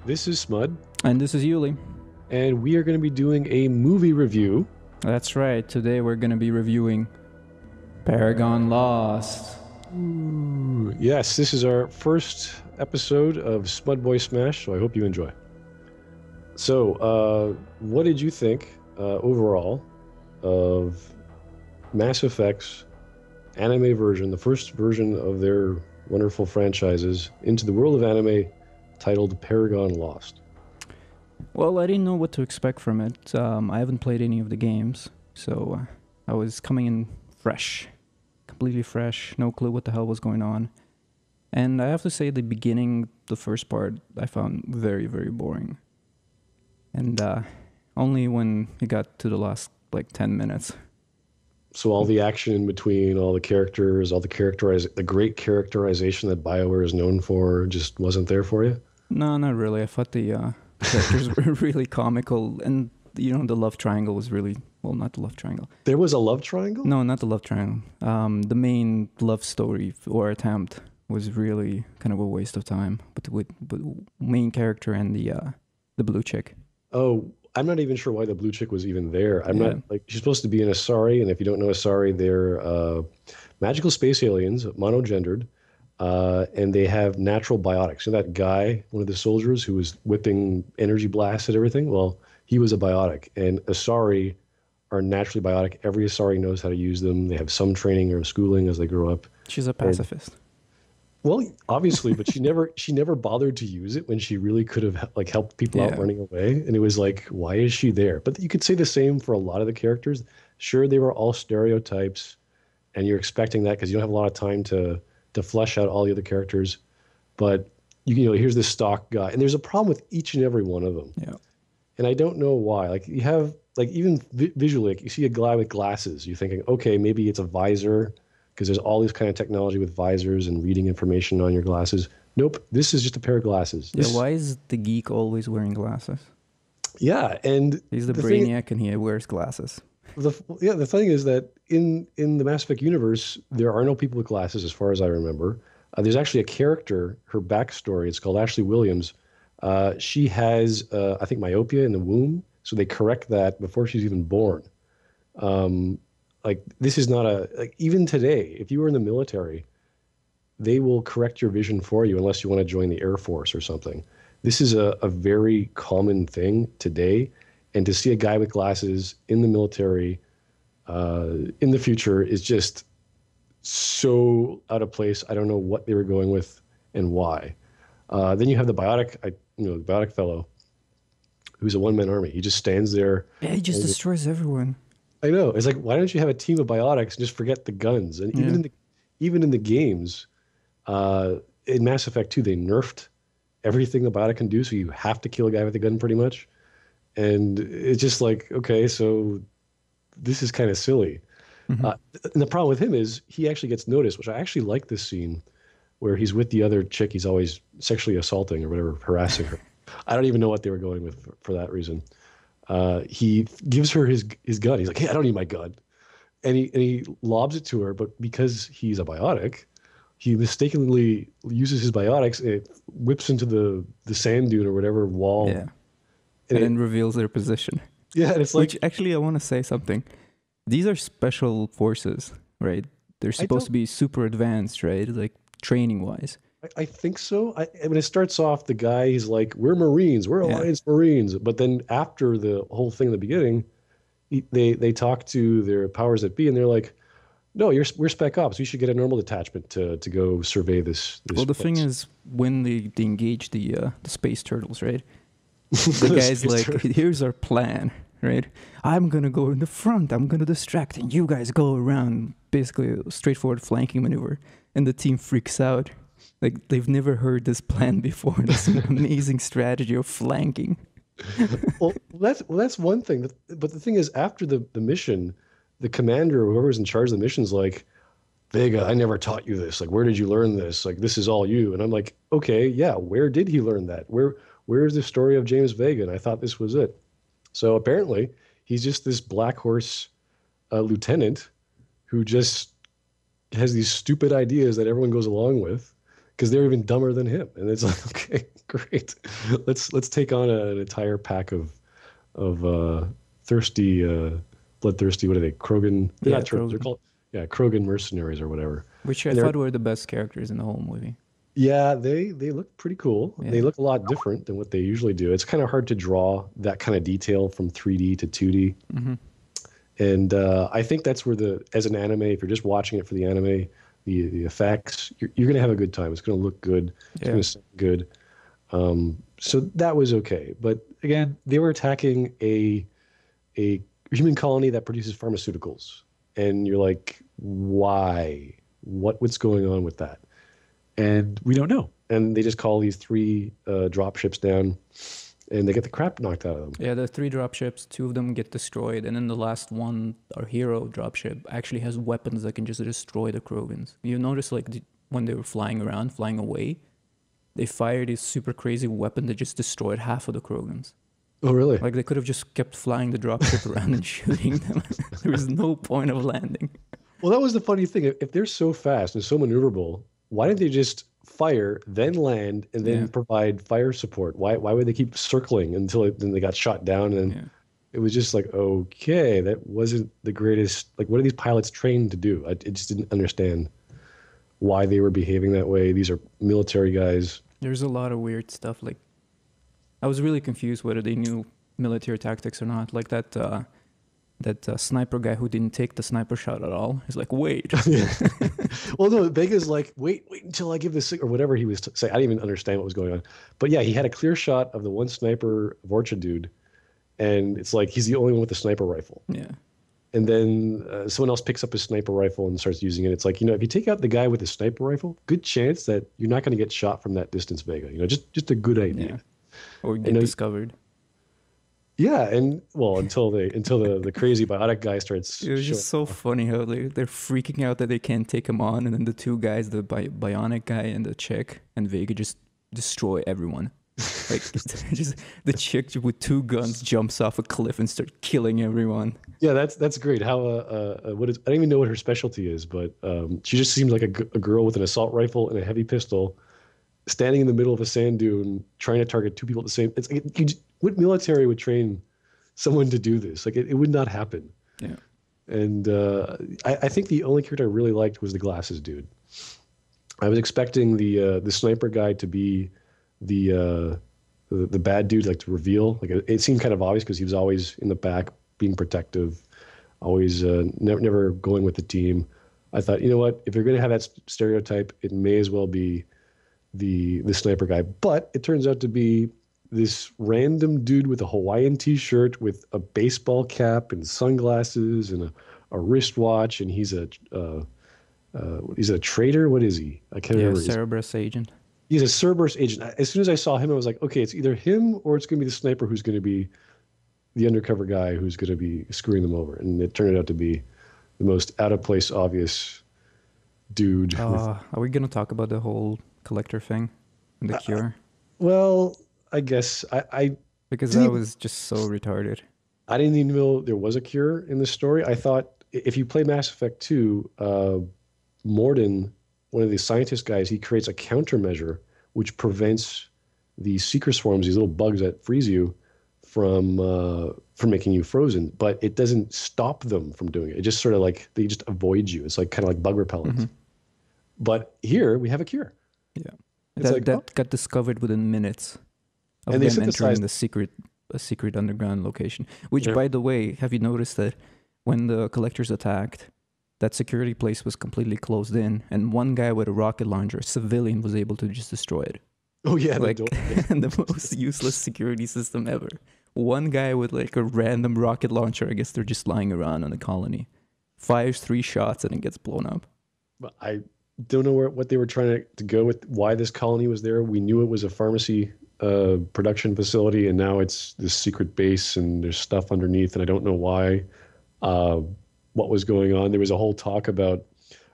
This is Smud, And this is Yuli. and we are going to be doing a movie review. That's right. Today we're going to be reviewing Paragon Lost. Ooh, yes, this is our first episode of Smud Boy Smash, so I hope you enjoy. So, what did you think overall of Mass Effect's anime version, the first version of their wonderful franchises, into the world of anime titled Paragon Lost? Well, I didn't know what to expect from it. I haven't played any of the games, so I was coming in fresh. Completely fresh. No clue what the hell was going on. And I have to say, the beginning, the first part, I found very, very boring. And only when it got to the last, 10 minutes. So all the action in between, all the characters, the great characterization that BioWare is known for just wasn't there for you? No, not really. I thought the characters were really comical, and the love triangle was really not the love triangle. There was a love triangle? No, not the love triangle. The main love story or attempt was really kind of a waste of time. But with main character and the blue chick. Oh, I'm not even sure why the blue chick was even there. I'm Yeah. not she's supposed to be an Asari, and if you don't know Asari, they're magical space aliens, monogendered, and they have natural biotics. You know that guy, one of the soldiers who was whipping energy blasts at everything? Well, he was a biotic, and Asari are naturally biotic. Every Asari knows how to use them. They have some training or schooling as they grow up. She's a pacifist. Well, obviously, but she never bothered to use it when she really could have helped people out Yeah. running away. And it was like, why is she there? But you could say the same for a lot of the characters. Sure, they were all stereotypes, and you're expecting that because you don't have a lot of time to flesh out all the other characters. But here's this stock guy, and there's a problem with each and every one of them. Yeah. And I don't know why. Like you have even visually, you see a guy with glasses. You're thinking, okay, maybe it's a visor because there's all this kind of technology with visors and reading information on your glasses. Nope, this is just a pair of glasses. Yeah. Why is the geek always wearing glasses? Yeah, and He's the brainiac, and he wears glasses. the thing is that in the Mass Effect universe, there are no people with glasses, as far as I remember. There's actually a character, her backstory. It's called Ashley Williams. She has, I think, myopia in the womb, so they correct that before she's even born. This is not even today, if you were in the military, they will correct your vision for you unless you want to join the Air Force or something. This is a very common thing today. And to see a guy with glasses in the military in the future is just so out of place. I don't know what they were going with and why. Then you have the biotic fellow who's a one-man army. He just stands there. Yeah, he just destroys everyone. I know. It's like, why don't you have a team of biotics and just forget the guns? And even in the games, in Mass Effect 2, they nerfed everything the biotic can do, so you have to kill a guy with a gun pretty much. And it's just like, okay, so this is kind of silly. Mm-hmm. And the problem with him is he actually gets noticed, which I actually like this scene where he's with the other chick he's always sexually assaulting or whatever, harassing her. I don't even know what they were going with for that reason. He gives her his gun. He's like, hey, I don't need my gun. And he lobs it to her, but because he's a biotic, he mistakenly uses his biotics and it whips into the sand dune or whatever wall. Yeah. And then reveals their position. Yeah, and it's like... Which, actually, I want to say something. These are special forces, right? They're supposed to be super advanced, right? Like, training-wise. I think so. I mean, it starts off, the guy, he's like, we're Marines, we're Alliance Marines. But then after the whole thing in the beginning, they talk to their powers that be, and they're like, no, we're Spec Ops. We should get a normal detachment to go survey this Well, the thing is, when they engage the space turtles, right? The guy's like, here's our plan, right? I'm going to go in the front. I'm going to distract, and you guys go around. Basically, a straightforward flanking maneuver. And the team freaks out. Like, they've never heard this plan before. This amazing strategy of flanking. well, that's one thing. But the thing is, after the mission, the commander or whoever's in charge of the mission's like, Vega, I never taught you this. Like, where did you learn this? Like, this is all you. And I'm like, okay, yeah, where did he learn that? Where's the story of James Vega? And I thought this was it. So apparently, he's just this Black Horse lieutenant who just has these stupid ideas that everyone goes along with. because they're even dumber than him. And it's like, okay, great. Let's take on an entire pack of thirsty, bloodthirsty. What are they? Krogan? They're Yeah, not Krogan. They're Krogan. called Krogan mercenaries or whatever. Which I And they're thought were the best characters in the whole movie. yeah, they look pretty cool. They Yeah. look a lot different than what they usually do. It's kind of hard to draw that kind of detail from 3D to 2D. Hmm. And I think that's where as an anime, if you're just watching it for the anime, the effects, you're going to have a good time. It's going to look good. It's Yeah. going to sound good. So that was okay. But again, they were attacking a human colony that produces pharmaceuticals, and you're like, why? What's going on with that? And we don't know. And they just call these three drop ships down, and they get the crap knocked out of them. Yeah, the three dropships, two of them get destroyed, and then the last one, our hero dropship, actually has weapons that can just destroy the Krogans. You notice, like, when they were flying around, flying away, they fired this super crazy weapon that just destroyed half of the Krogans. Oh, really? Like, they could have just kept flying the dropship around and shooting them. There was no point of landing. Well, that was the funny thing. If they're so fast and so maneuverable, why didn't they just fire, then land, and then Yeah. provide fire support? Why would they keep circling until then they got shot down? And Yeah. it was just like, okay, that wasn't the greatest. Like, what are these pilots trained to do? I just didn't understand why they were behaving that way. These are military guys. There's a lot of weird stuff. Like, I was really confused whether they knew military tactics or not. Like that sniper guy who didn't take the sniper shot at all. He's like, wait. Well, no, Vega's like, wait until I give this or whatever he was saying. I didn't even understand what was going on. But yeah, he had a clear shot of the one sniper Vorcha dude, and it's like he's the only one with a sniper rifle. Yeah. And then someone else picks up his sniper rifle and starts using it. It's like, if you take out the guy with the sniper rifle, good chance that you're not going to get shot from that distance, Vega. Just a good idea. Yeah. Or get discovered. Yeah, and well, until the crazy biotic guy starts. It was just so funny how they're freaking out that they can't take him on, and then the two guys, the bionic guy and the chick, and Vega just destroy everyone. Like, just the chick with two guns jumps off a cliff and starts killing everyone. Yeah, that's great. How I don't even know what her specialty is, but she just seems like a girl with an assault rifle and a heavy pistol, standing in the middle of a sand dune, trying to target two people at the same. It's like what military would train someone to do this? Like it would not happen. Yeah. And I think the only character I really liked was the glasses dude. I was expecting the sniper guy to be the bad dude, like to reveal. Like it seemed kind of obvious because he was always in the back, being protective, always never going with the team. I thought, you know what? If you're going to have that stereotype, it may as well be the sniper guy. But it turns out to be this random dude with a Hawaiian T-shirt with a baseball cap and sunglasses and a wristwatch, and he's a traitor. What is he? I can't remember. Cerberus agent. He's a Cerberus agent. As soon as I saw him, I was like, okay, it's either him or it's going to be the sniper who's going to be the undercover guy who's going to be screwing them over. And it turned out to be the most out of place, obvious dude. Are we gonna talk about the whole collector thing and the cure? Well, I guess Because didn't that even- was just so retarded. I didn't even know there was a cure in this story. I thought if you play Mass Effect 2, Mordin, one of the scientist guys, he creates a countermeasure which prevents these seeker swarms, these little bugs that freeze you, from making you frozen. But it doesn't stop them from doing it. It just sort of like they just avoid you. It's like kind of like bug repellents. Mhm. But here we have a cure. Yeah. It's That like, that got discovered within minutes of And they them entering synthesized- a secret underground location. Which, Yeah. by the way, have you noticed that when the collectors attacked, that security place was completely closed in, and one guy with a rocket launcher, a civilian, was able to just destroy it. Oh yeah, Like the the most useless security system ever. One guy with like a random rocket launcher, I guess they're just lying around on the colony, fires 3 shots and it gets blown up. But I don't know what they were trying to go with, why this colony was there. We knew it was a pharmacy production facility, and now it's this secret base, and there's stuff underneath, and I don't know why. What was going on? There was a whole talk about,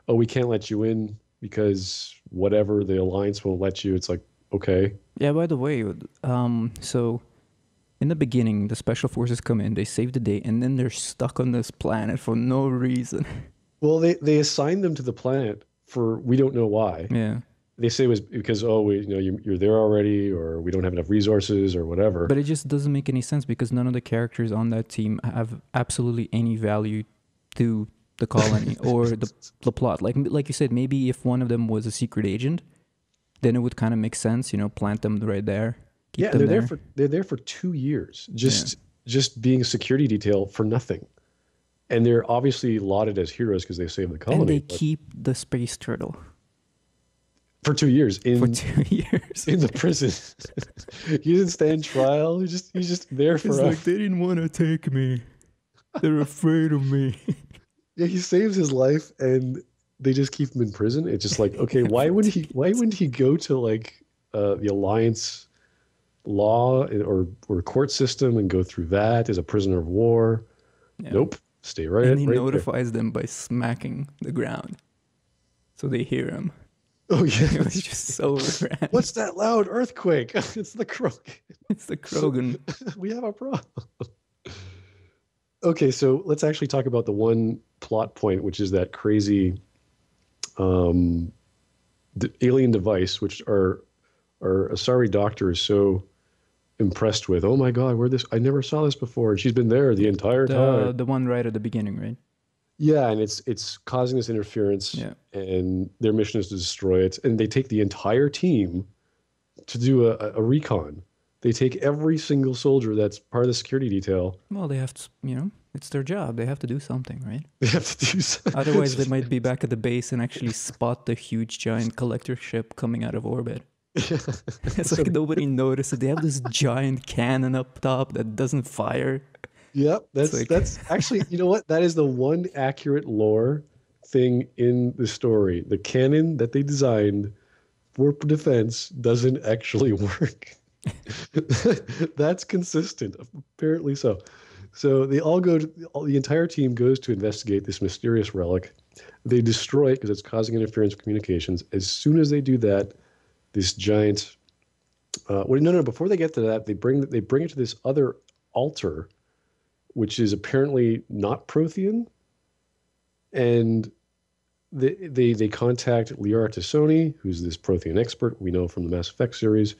oh, we can't let you in because whatever, the Alliance won't let you. It's like, okay. Yeah, by the way, so in the beginning, the special forces come in, they save the day, and then they're stuck on this planet for no reason. Well, they assigned them to the planet for we don't know why. Yeah. they say it was because, oh, you're there already, or we don't have enough resources, or whatever. But it just doesn't make any sense because none of the characters on that team have absolutely any value to the colony or the plot. Like you said, maybe if one of them was a secret agent, then it would kind of make sense. Plant them right there, keep Yeah, them there. they're there for 2 years, just being a security detail for nothing, and they're obviously lauded as heroes because they saved the And they colony. But keep the space turtle for 2 years for in 2 years. in the prison, he didn't stand trial. He's just there It's forever. like they didn't want to take me. They're afraid of me. Yeah, he saves his life, and they just keep him in prison. It's just like, okay, why wouldn't he go to like the Alliance law or court system and go through that as a prisoner of war? Yeah. Nope, stay right And he right there. notifies them by smacking the ground, so they hear him. Oh It yeah, was just so random. what's that loud earthquake? It's the croak. It's the Krogan. We have a problem. Okay, so let's actually talk about the one plot point, which is that crazy um, the alien device, which our Asari doctor is so impressed with. Oh my God, where this? I never saw this before, and she's been there the entire time. The one right at the beginning, right? Yeah, and it's causing this interference, Yeah. and their mission is to destroy it. And they take the entire team to do a recon. They take every single soldier that's part of the security detail. Well, they have to, it's their job. They have to do something, right? They have to do something. Otherwise, they might be back at the base and actually spot the huge giant collector ship coming out of orbit. It's like nobody noticed that they have this giant cannon up top that doesn't fire. Yep, like- that's actually, you know what? That is the one accurate lore thing in the story. The cannon that they designed for defense doesn't actually work. That's consistent, apparently so. So they all the entire team goes to investigate this mysterious relic. They destroy it because it's causing interference with communications. As soon as they do that, this giant, no, before they get to that, they bring it to this other altar, which is apparently not Prothean, and they contact Liara Tassoni, who's this Prothean expert we know from the Mass Effect series,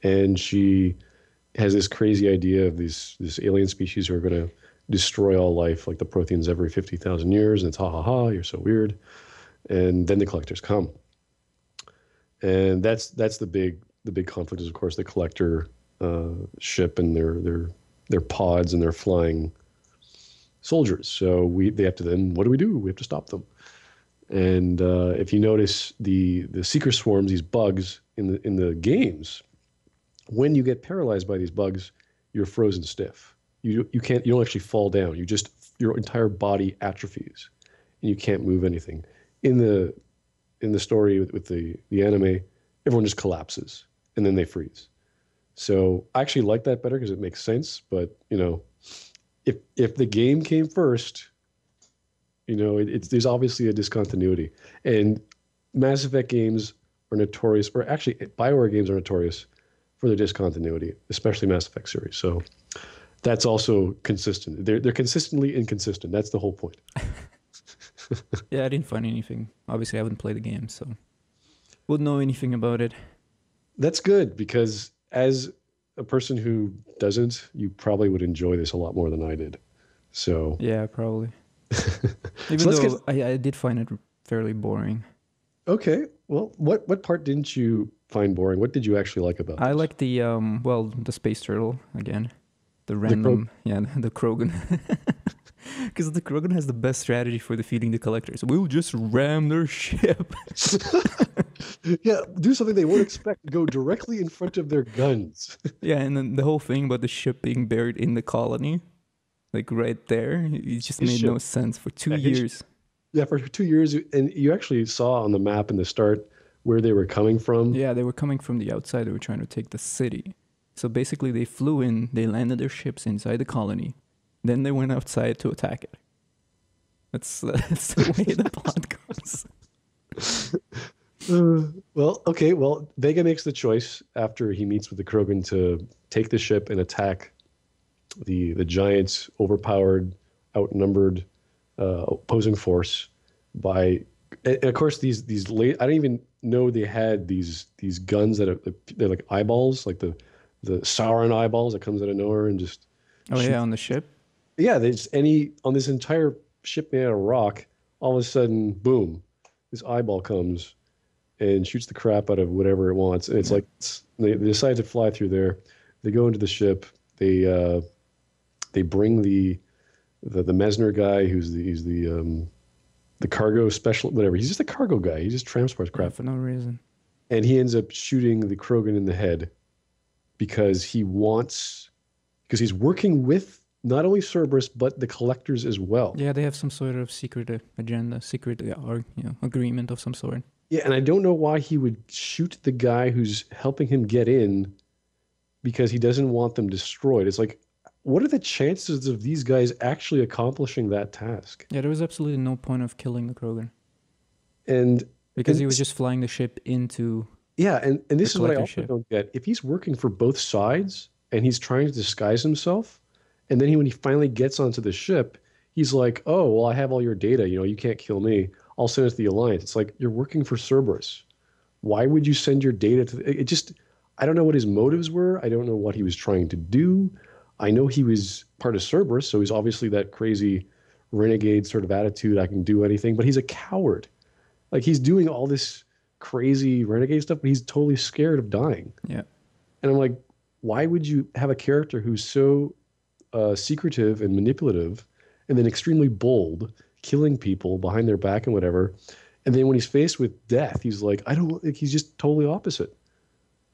and she has this crazy idea of this alien species who are going to destroy all life, like the Protheans, every 50,000 years, and it's ha ha ha, you're so weird, and then the Collectors come, and that's the big conflict is of course the Collector ship and their pods and their flying soldiers. So they have to then, what do? We have to stop them. And if you notice the seeker swarms, these bugs in the games, when you get paralyzed by these bugs, you're frozen stiff. You don't actually fall down. Your entire body atrophies and you can't move anything. In the story with the anime, everyone just collapses and then they freeze. So I actually like that better because it makes sense. But if the game came first, there's obviously a discontinuity. And Mass Effect games are notorious, or actually BioWare games are notorious for their discontinuity, especially Mass Effect series. So that's also consistent. They're consistently inconsistent. That's the whole point. Yeah, I didn't find anything. Obviously, I haven't played the game, so wouldn't know anything about it. That's good, because as a person who doesn't, you probably would enjoy this a lot more than I did. So Yeah, probably. Even So let's though I did find it fairly boring. okay, well, what part didn't you find boring? What did you actually like about I this? like the space turtle again. The random, the Krogan. Because the Krogan has the best strategy for defeating the Collectors. We'll just ram their ship. Yeah, do something they won't expect. Go directly in front of their guns. Yeah, and then the whole thing about the ship being buried in the colony, like right there, it just His made no ship. sense for 2 Yeah, his- years. Yeah, for 2 years, and you actually saw on the map in the start where they were coming from. Yeah, they were coming from the outside. They were trying to take the city. So basically, they flew in, they landed their ships inside the colony. Then they went outside to attack it. That's the way the plot goes. Well, Vega makes the choice after he meets with the Krogan to take the ship and attack the giant, overpowered, outnumbered opposing force by, and of course these late. I don't even know they had these guns that are they're like eyeballs, like the Sauron eyeballs that comes out of nowhere and just Oh yeah, shoot. on the ship. Yeah, they just any on this entire ship made out of rock. All of a sudden, boom, this eyeball comes and shoots the crap out of whatever it wants. And it's Yeah. like they decide to fly through there. They go into the ship. They bring the Mesner guy, he's the cargo special, whatever. He's just a cargo guy. He just transports Yeah, crap, for no reason. and he ends up shooting the Krogan in the head because because he's working with not only Cerberus but the collectors as well. Yeah, they have some sort of secret agenda, secret or agreement of some sort. Yeah, and I don't know why he would shoot the guy who's helping him get in because he doesn't want them destroyed. It's like, what are the chances of these guys actually accomplishing that task? Yeah, there was absolutely no point of killing the Krogan And because and he was just flying the ship into yeah, and the this is what I collector also ship. don't get. If he's working for both sides and he's trying to disguise himself, and then when he finally gets onto the ship, he's like, "Oh, well, I have all your data. You know, you can't kill me. I'll send it to the Alliance." It's like you're working for Cerberus. Why would you send your data to? It just, I don't know what his motives were. I don't know what he was trying to do. I know he was part of Cerberus, so he's obviously that crazy renegade sort of attitude. I can do anything, but he's a coward. Like he's doing all this crazy renegade stuff, but he's totally scared of dying. Yeah. And I'm like, why would you have a character who's so secretive and manipulative, and then extremely bold, killing people behind their back and whatever, and then when he's faced with death, he's like, I don't. Like, he's just totally opposite.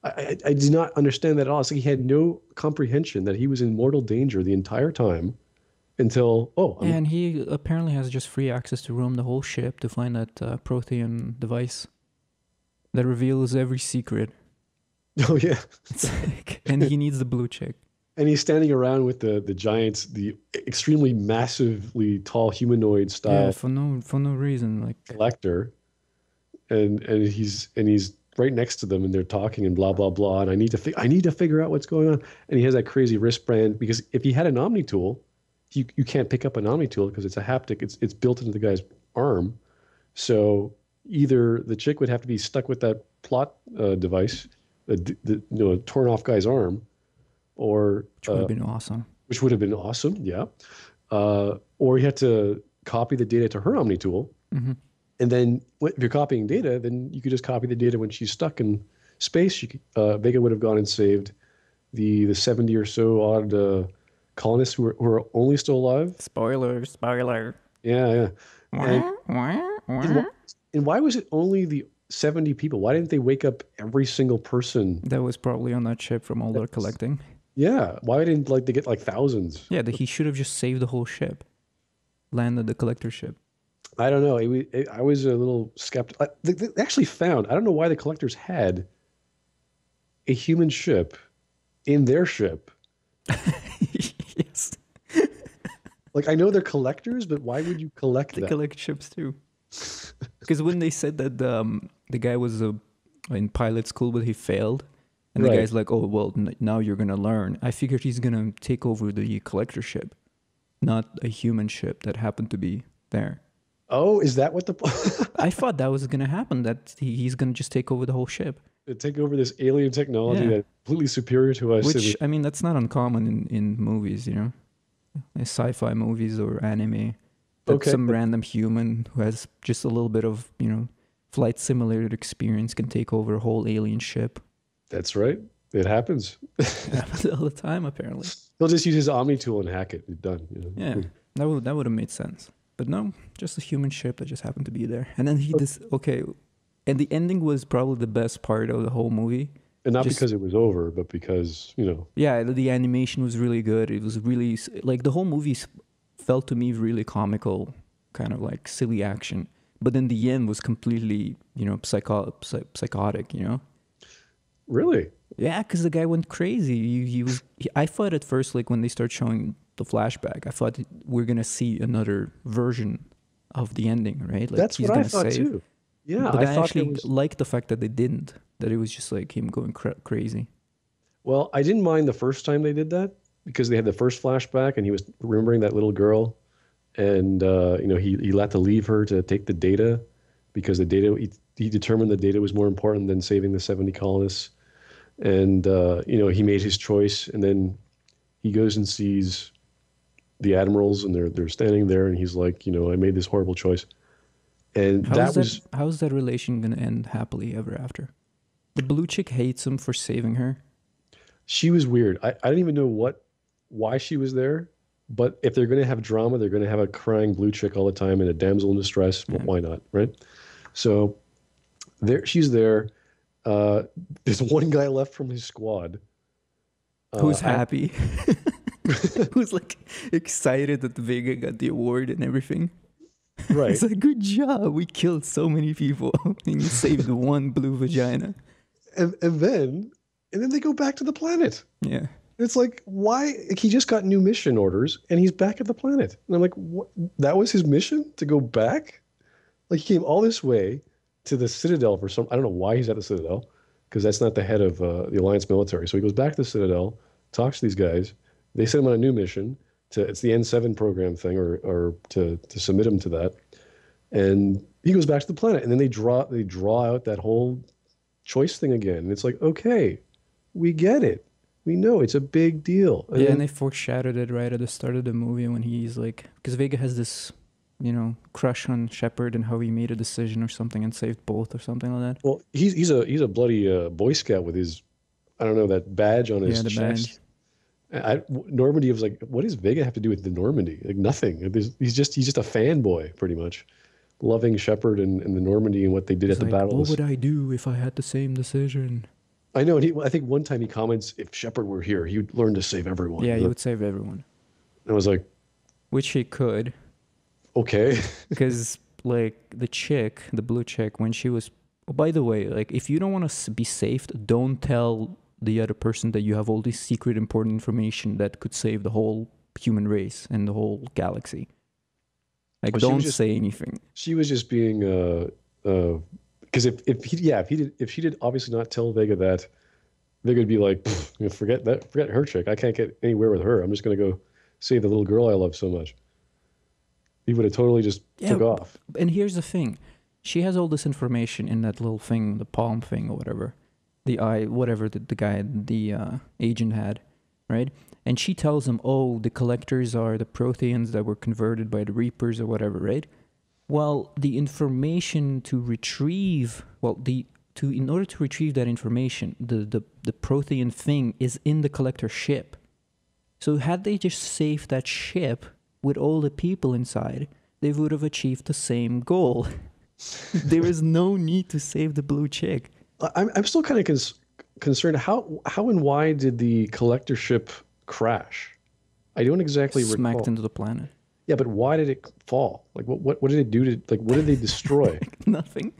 I do not understand that at all. It's like he had no comprehension that he was in mortal danger the entire time until And he apparently has just free access to roam the whole ship to find that Prothean device that reveals every secret. oh yeah, It's like, and he needs the blue chick. and he's standing around with the giants, the extremely massively tall humanoid style Yeah, for no reason. Like, collector, and he's right next to them, and they're talking and blah blah blah. And I need to figure out what's going on. And he has that crazy wristband because if he had an Omni tool, you can't pick up an Omni tool because it's a haptic. It's built into the guy's arm. So either the chick would have to be stuck with that plot device, torn off guy's arm, or which would have been awesome. which would have been awesome, yeah. Or you had to copy the data to her Omni tool, Hmm. and then if you're copying data, then you could just copy the data when she's stuck in space. Vega would have gone and saved the 70 or so odd colonists who are only still alive. Spoiler. Yeah, yeah. And, That and why was it only the 70 people? Why didn't they wake up every single person? was probably on that ship from all their collecting. Yeah, why didn't they get like thousands? Yeah, he should have just saved the whole ship. Landed the collector ship. I don't know. I was a little skeptical. They actually found, I don't know why the collectors had a human ship in their ship. Yes. Like, I know they're collectors, but why would you collect They that? collect ships too. Because when they said that the guy was in pilot school but he failed, and the Right. guy's like, "Oh well, now you're gonna learn." I figured he's gonna take over the collector ship, not a human ship that happened to be there. Oh, is that what the I thought that was gonna happen. That he's gonna just take over the whole ship. to take over this alien technology Yeah. that's completely superior to us? Which I mean, that's not uncommon in movies, in sci-fi movies or anime. That Okay. some random human who has just a little bit of flight simulator experience can take over a whole alien ship. That's right. It happens. It happens all the time, apparently. He'll just use his Omni tool and hack it. It's done. Yeah, that would have made sense. But no, just a human ship that just happened to be there. And then and the ending was probably the best part of the whole movie. And not Just- because it was over, but because, Yeah, the animation was really good. It was really like the whole movie felt to me really comical, kind of like silly action. But then the end was completely, psychotic. really. Yeah, because the guy went crazy. I thought at first, like when they start showing the flashback, I thought we're gonna see another version of the ending, right? Like That's he's what I gonna thought save. too. Yeah, But I I thought actually it was. liked the fact that they didn't. That it was just like him going crazy. Well, I didn't mind the first time they did that because they had the first flashback and he was remembering that little girl, and he let to leave her to take the data because the data he determined the data was more important than saving the 70 colonists. And he made his choice, and then he goes and sees the admirals, and they're standing there, and he's like, I made this horrible choice. And how's that relation gonna end happily ever after? The blue chick hates him for saving her. She was weird. I didn't even know why she was there, but if they're gonna have drama, they're gonna have a crying blue chick all the time and a damsel in distress. Yeah. Well, why not, right? So she's there. There's one guy left from his squad. Who's happy? Who's like excited that Vega got the award and everything. Right. It's like, good job. We killed so many people and you saved one blue vagina. And then they go back to the planet. Yeah. It's like, why? Like, he just got new mission orders and he's back at the planet. And I'm like, what? That was his mission, to go back? Like, he came all this way to the Citadel for I don't know why he's at the Citadel, because that's not the head of the Alliance military. So he goes back to the Citadel, talks to these guys. They send him on a new mission. It's the N7 program thing, or to submit him to that. And he goes back to the planet. And then they draw out that whole choice thing again. And it's like, okay, we get it. We know it's a big deal. And they foreshadowed it right at the start of the movie when he's like, because Vega has this, crush on Shepard and how he made a decision or something and saved both or something like that. Well, he's a bloody Boy Scout with his, I don't know, that badge on his chest. Normandy was like, what does Vega have to do with the Normandy? Like, nothing. He's just a fanboy, pretty much, loving Shepard and the Normandy and what they did at the battles. What would I do if I had the same decision? I know, and I think one time he comments, if Shepard were here, he would learn to save everyone. Yeah, he would save everyone. And I was like, which he could. Okay. Because, like, the blue chick, when she was... Oh, by the way, like, if you don't want to be saved, don't tell the other person that you have all this secret important information that could save the whole human race and the whole galaxy. Like, don't say anything. She was just being... because if she did obviously not tell Vega that, Vega would be like, forget her chick. I can't get anywhere with her. I'm just going to go save the little girl I love so much. He would have totally just took off. And here's the thing. She has all this information in that little thing, the palm thing or whatever. The eye, whatever the agent had, right? And she tells him, oh, the collectors are the Protheans that were converted by the Reapers or whatever, right? Well, the information to retrieve, in order to retrieve that information, the Prothean thing is in the collector ship. So had they just saved that ship with all the people inside, they would have achieved the same goal. There is no need to save the blue chick. I'm still kind of concerned. How and why did the collector ship crash? I don't exactly recall. Smacked into the planet. Yeah, but why did it fall? Like, what did it do to, like, what did they destroy? Nothing.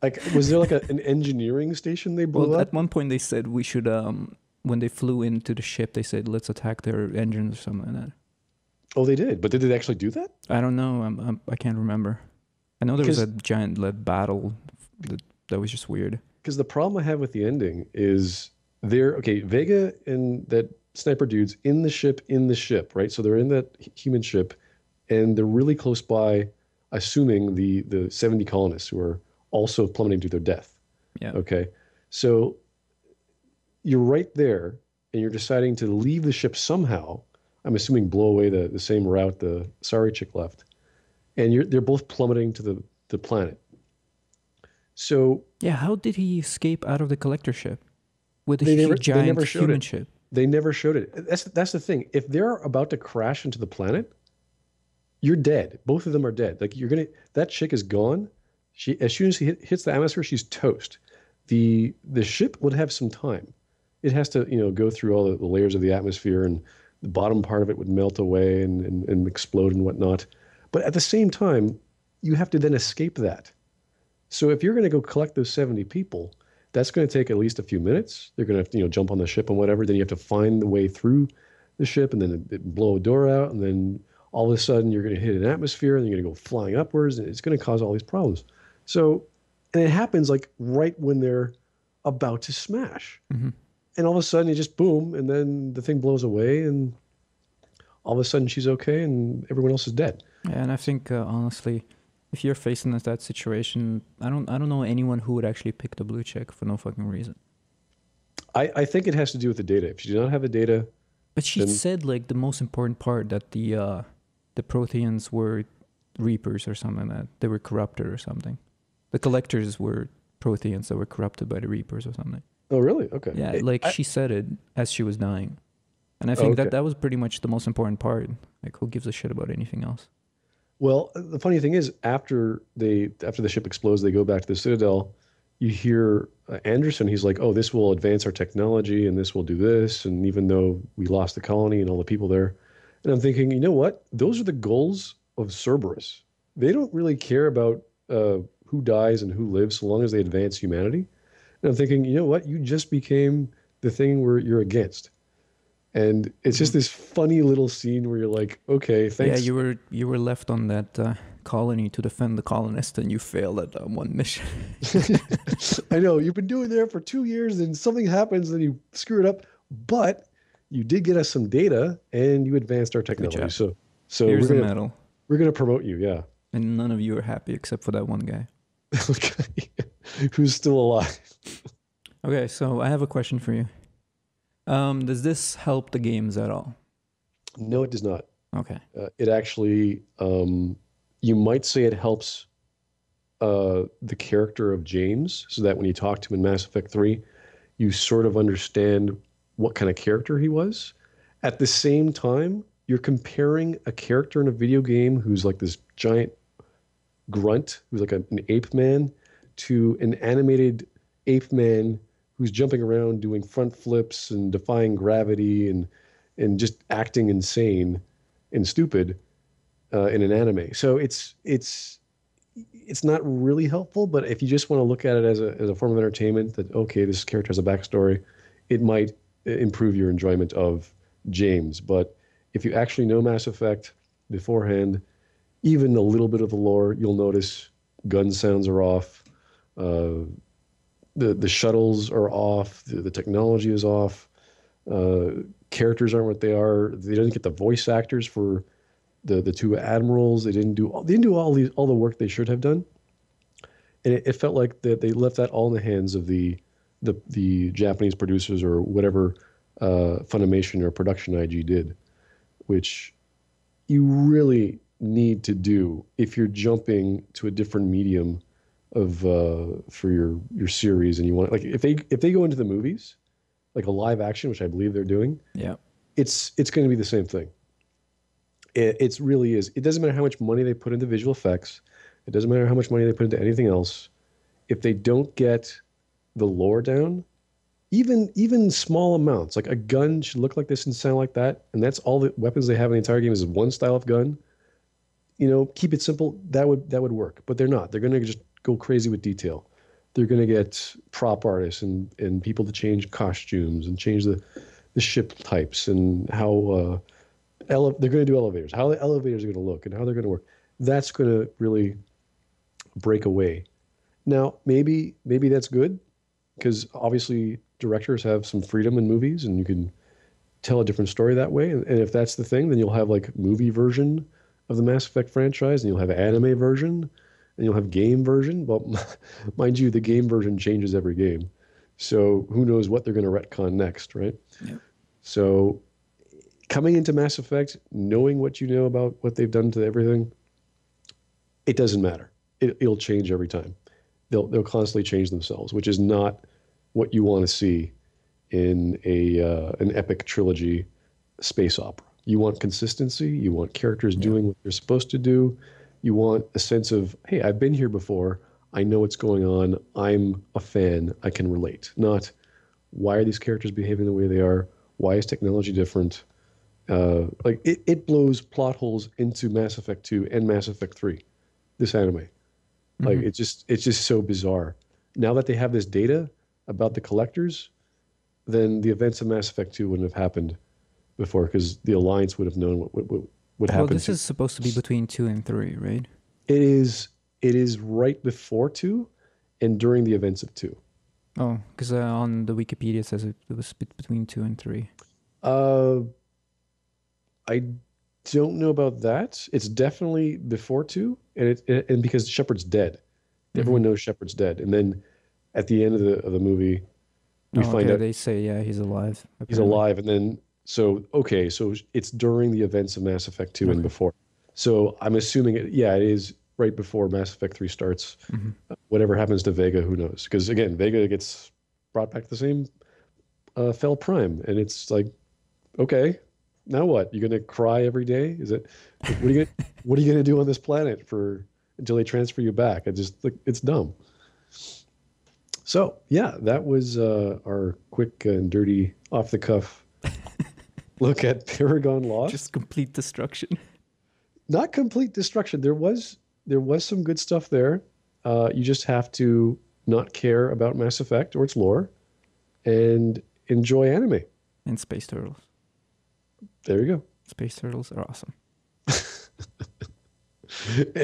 Like, was there like an engineering station they blew up? At one point they said we should, when they flew into the ship, they said, let's attack their engines or something like that. Oh, they did? But did they actually do that? I don't know. I can't remember. I know there was a giant lead battle that was just weird. Because the problem I have with the ending is Vega and that sniper dude's in the ship, right? So they're in that human ship, and they're really close by, assuming the 70 colonists who are also plummeting to their death. Yeah. Okay. So you're right there, and you're deciding to leave the ship somehow. I'm assuming blow away the same route the Sari chick left, and they're both plummeting to the planet. So yeah, how did he escape out of the collector ship with the giant human ship? They never showed it. That's the thing. If they're about to crash into the planet, you're dead. Both of them are dead. Like, that chick is gone. As soon as he hits the atmosphere, she's toast. The ship would have some time. It has to go through all the layers of the atmosphere, and the bottom part of it would melt away and explode and whatnot. But at the same time, you have to then escape that. So if you're going to go collect those 70 people, that's going to take at least a few minutes. They're going to jump on the ship and whatever. Then you have to find the way through the ship, and then blow a door out, and then all of a sudden you're going to hit an atmosphere, and you're going to go flying upwards, and it's going to cause all these problems. So, and it happens like right when they're about to smash. Mm-hmm. And all of a sudden you just boom, and then the thing blows away, and all of a sudden she's okay, and everyone else is dead. Yeah, and I think honestly, if you're facing that situation, I don't know anyone who would actually pick the blue check for no fucking reason. I think it has to do with the data. If you do not have the data, But she then said like the most important part that the Protheans were Reapers or something like that. They were corrupted or something. The collectors were Protheans that were corrupted by the Reapers or something. oh really? Okay. Yeah, like she said it as she was dying. And I Oh, think okay. that was pretty much the most important part. Like who gives a shit about anything else? Well, the funny thing is, after the ship explodes, they go back to the Citadel. You hear Anderson. He's like, "Oh, this will advance our technology, and this will do this." And even though we lost the colony and all the people there, and I'm thinking, you know what? Those are the goals of Cerberus. They don't really care about who dies and who lives, so long as they advance humanity. And I'm thinking, you know what? You just became the thing where you're against. And it's just Mhm. this funny little scene where you're like, okay, Yeah, thanks. you were left on that colony to defend the colonists, and you failed at one mission. I know you've been doing there for 2 years and something happens and you screw it up, but you did get us some data and you advanced our Good technology. job. So Here's the medal, we're gonna promote you, yeah. and none of you are happy except for that one guy. Who's still alive. Okay, so I have a question for you. Does this help the games at all? No, it does not. Okay. It actually, you might say it helps the character of James, so that when you talk to him in Mass Effect 3, you sort of understand what kind of character he was. At the same time, you're comparing a character in a video game who's like this giant grunt, who's like an ape man, to an animated ape man who's jumping around doing front flips and defying gravity and just acting insane and stupid in an anime. So it's not really helpful, but if you just want to look at it as a form of entertainment, that okay, this character has a backstory, it might improve your enjoyment of James. But if you actually know Mass Effect beforehand, even a little bit of the lore, you'll notice gun sounds are off, uh, the shuttles are off, the technology is off, uh, characters aren't what they are. They didn't get the voice actors for the two admirals. They didn't do all the work they should have done, and it felt like that they left that all in the hands of the Japanese producers or whatever Funimation or Production IG did, which you really need to do if you're jumping to a different medium of for your series and you want like if they go into the movies like a live action, which I believe they're doing, Yeah. it's going to be the same thing. It really is. It doesn't matter how much money they put into visual effects. It doesn't matter how much money they put into anything else. If they don't get the lore down, even small amounts, like a gun should look like this and sound like that, and that's all the weapons they have in the entire game is one style of gun. Keep it simple. That would work. But they're not. They're going to just go crazy with detail. They're going to get prop artists and people to change costumes and change the ship types and how they're going to do elevators, how the elevators are going to look and how they're going to work. That's going to really break away. Now, maybe that's good because obviously directors have some freedom in movies and you can tell a different story that way. And if that's the thing, then you'll have like movie version of the Mass Effect franchise and you'll have anime version and you'll have game version. Well, mind you, the game version changes every game. So who knows what they're going to retcon next, right? Yeah. So coming into Mass Effect, knowing what you know about what they've done to everything, it doesn't matter. It'll change every time. They'll constantly change themselves, which is not what you want to see in an epic trilogy space opera. You want consistency. You want characters doing what they're supposed to do. You want a sense of, hey, I've been here before. I know what's going on. I'm a fan. I can relate. Not why are these characters behaving the way they are? Why is technology different? Like it blows plot holes into Mass Effect 2 and Mass Effect 3. This anime, like Mhm. it's just so bizarre. Now that they have this data about the collectors, then the events of Mass Effect 2 wouldn't have happened before because the Alliance would have known what would Well, happen this to. is supposed to be between 2 and 3, right? It is right before 2 and during the events of 2. Oh, because on the Wikipedia it says it was between 2 and 3. Uh, I don't know about that. It's definitely before 2. and because Shepard's dead, everyone Hmm. knows Shepard's dead, and then at the end of the movie, we Oh, find okay. out They say, yeah, he's alive, he's apparently. alive, and then so okay, so it's during the events of Mass Effect 2 and Okay. before. So I'm assuming yeah, it is right before Mass Effect 3 starts. Hmm. Whatever happens to Vega, who knows? Because again, Vega gets brought back to the same Fel Prime, and it's like, okay, now what? You gonna cry every day? Is it like what are you gonna do on this planet for until they transfer you back? I just like it's dumb. So yeah, that was our quick and dirty off the cuff look at Paragon Just Lost. complete destruction. Not complete destruction. There was some good stuff there. You just have to not care about Mass Effect or its lore and enjoy anime. And Space Turtles. There you Space Turtles are awesome. go.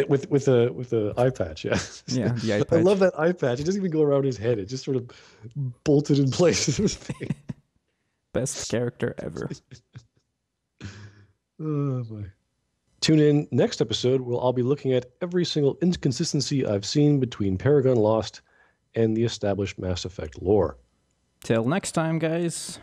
With the eye patch, yeah. Yeah, the eye I love patch. that eye patch. It doesn't even go around his head. It just sort of bolted in place in his face. Best character ever. Oh boy. Tune in next episode where I'll be looking at every single inconsistency I've seen between Paragon Lost and the established Mass Effect lore. Till next time, guys.